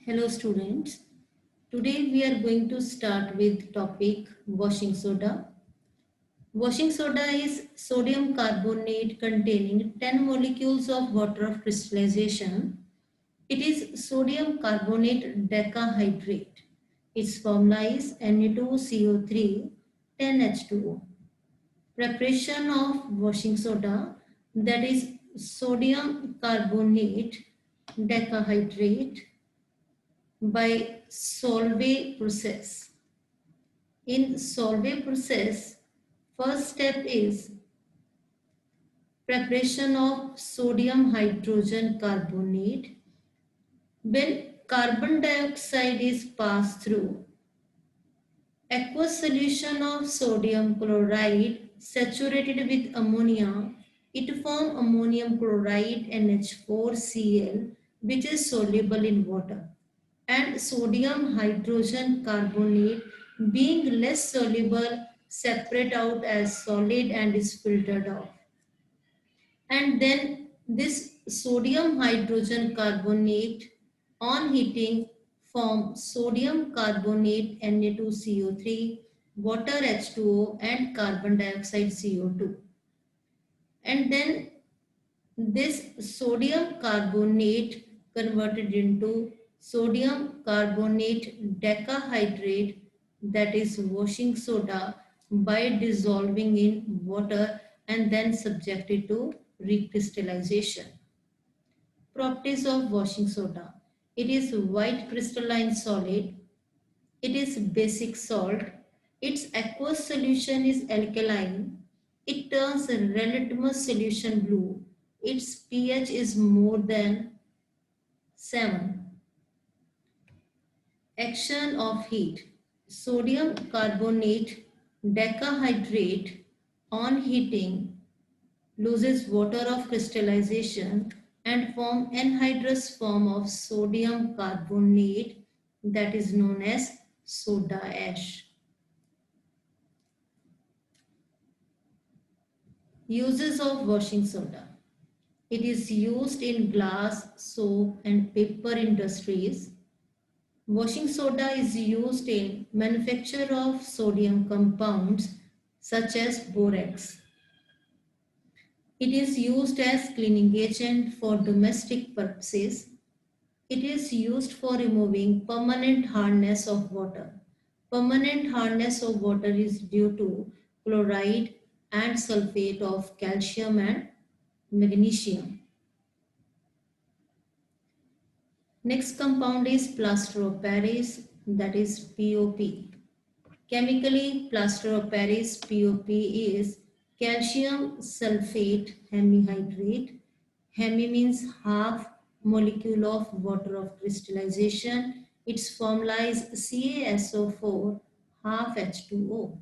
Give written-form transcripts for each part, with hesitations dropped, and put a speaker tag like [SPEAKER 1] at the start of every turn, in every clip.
[SPEAKER 1] Hello students. Today we are going to start with topic washing soda. Washing soda is sodium carbonate containing 10 molecules of water of crystallization. It is sodium carbonate decahydrate. Its formula is Na2CO3 10H2O. Preparation of washing soda, that is sodium carbonate decahydrate by Solvay process. In Solvay process, first step is preparation of sodium hydrogen carbonate. When carbon dioxide is passed through, aqueous solution of sodium chloride saturated with ammonia, it forms ammonium chloride NH4Cl, which is soluble in water, and sodium hydrogen carbonate being less soluble separate out as solid and is filtered off. And then this sodium hydrogen carbonate on heating form sodium carbonate Na2CO3, water H2O and carbon dioxide CO2. And then this sodium carbonate converted into sodium carbonate decahydrate, that is washing soda, by dissolving in water and then subjected to recrystallization. Properties of washing soda. It is white crystalline solid. It is basic salt. Its aqueous solution is alkaline. It turns a litmus solution blue. Its pH is more than 7. Action of heat. Sodium carbonate decahydrate on heating loses water of crystallization and form anhydrous form of sodium carbonate, that is known as soda ash. Uses of washing soda. It is used in glass, soap and paper industries. Washing soda is used in manufacture of sodium compounds such as borax. It is used as cleaning agent for domestic purposes. It is used for removing permanent hardness of water. Permanent hardness of water is due to chloride and sulfate of calcium and magnesium. Next compound is plaster of Paris, that is POP. Chemically, plaster of Paris POP is calcium sulfate hemihydrate. Hemi means half molecule of water of crystallization. Its formula is CaSO4 half H2O.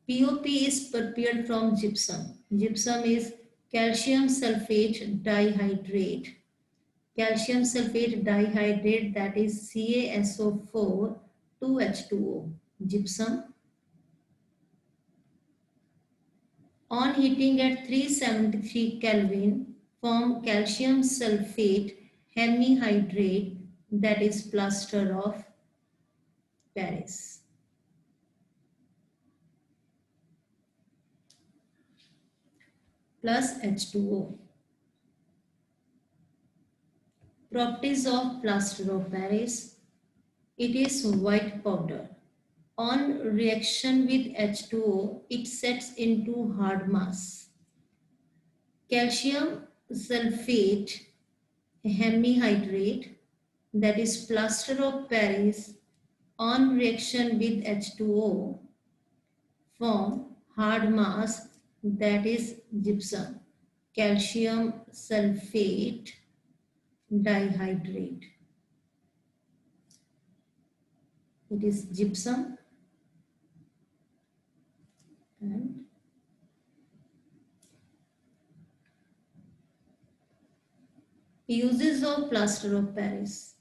[SPEAKER 1] POP is prepared from gypsum. Gypsum is calcium sulfate dihydrate. Calcium sulfate dihydrate, that is CaSO4 2H2O. Gypsum. On heating at 373 Kelvin, form calcium sulfate hemihydrate, that is plaster of Paris. Plus H2O. Properties of plaster of Paris. It is white powder. On reaction with H2O, it sets into hard mass. Calcium sulfate hemihydrate, that is plaster of Paris, on reaction with H2O form hard mass, that is gypsum. Calcium sulfate dihydrate. It is gypsum and uses of plaster of Paris.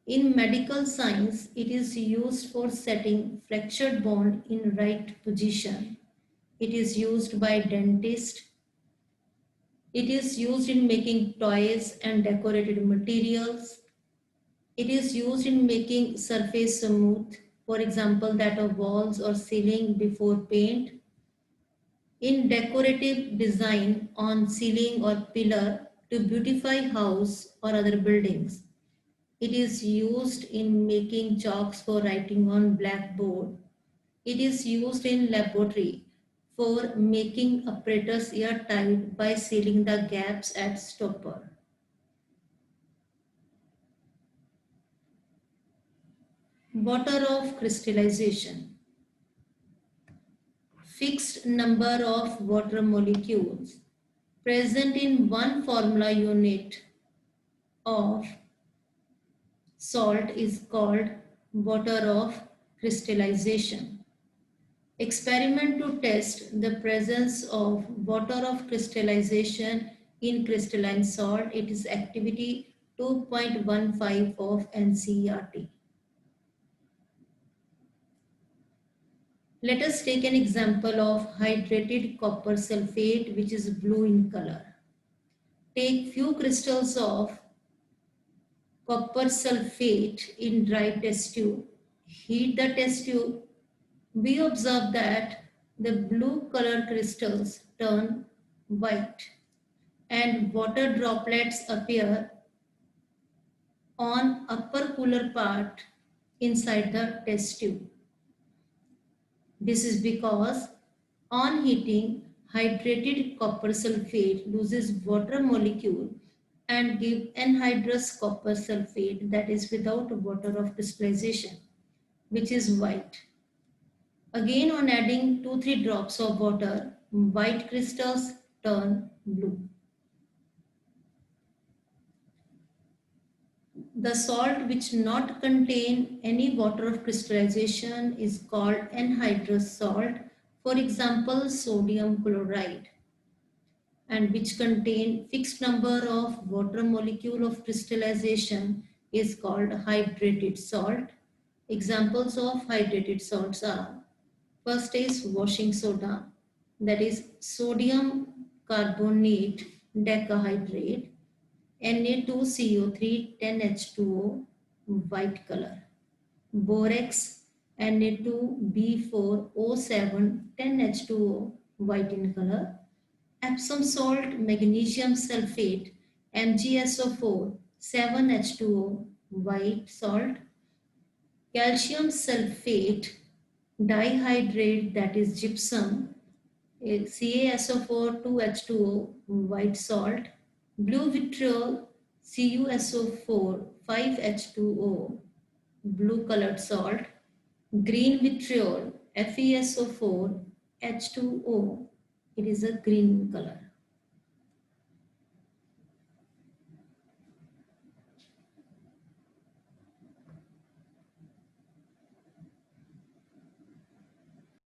[SPEAKER 1] In medical science, it is used for setting fractured bone in right position. It is used by dentists It is used in making toys and decorated materials. It is used in making surface smooth, for example, that of walls or ceiling before paint. In decorative design on ceiling or pillar to beautify house or other buildings. It is used in making chalks for writing on blackboard. It is used in laboratory for making apparatus airtight by sealing the gaps at stopper. Water of crystallization. Fixed number of water molecules present in one formula unit of salt is called water of crystallization. Experiment to test the presence of water of crystallization in crystalline salt. It is activity 2.15 of NCERT. Let us take an example of hydrated copper sulfate, which is blue in color. Take few crystals of copper sulfate in dry test tube. Heat the test tube. We observe that the blue color crystals turn white and water droplets appear on upper cooler part inside the test tube. This is because on heating, hydrated copper sulfate loses water molecule and give anhydrous copper sulfate, that is without water of crystallization, which is white. Again, on adding 2-3 drops of water, white crystals turn blue. The salt which not contain any water of crystallization is called anhydrous salt, for example sodium chloride, and which contain fixed number of water molecule of crystallization is called hydrated salt. Examples of hydrated salts are, first is washing soda, that is sodium carbonate decahydrate, Na2CO3 10H2O, white color. Borax Na2B4O7 10H2O, white in color. Epsom salt magnesium sulfate MgSO4 7H2O, white salt. Calcium sulfate dihydrate, that is gypsum, CaSO4 2H2O, white salt. Blue vitriol CuSO4 5H2O, blue colored salt. Green vitriol FeSO4 H2O, it is a green color.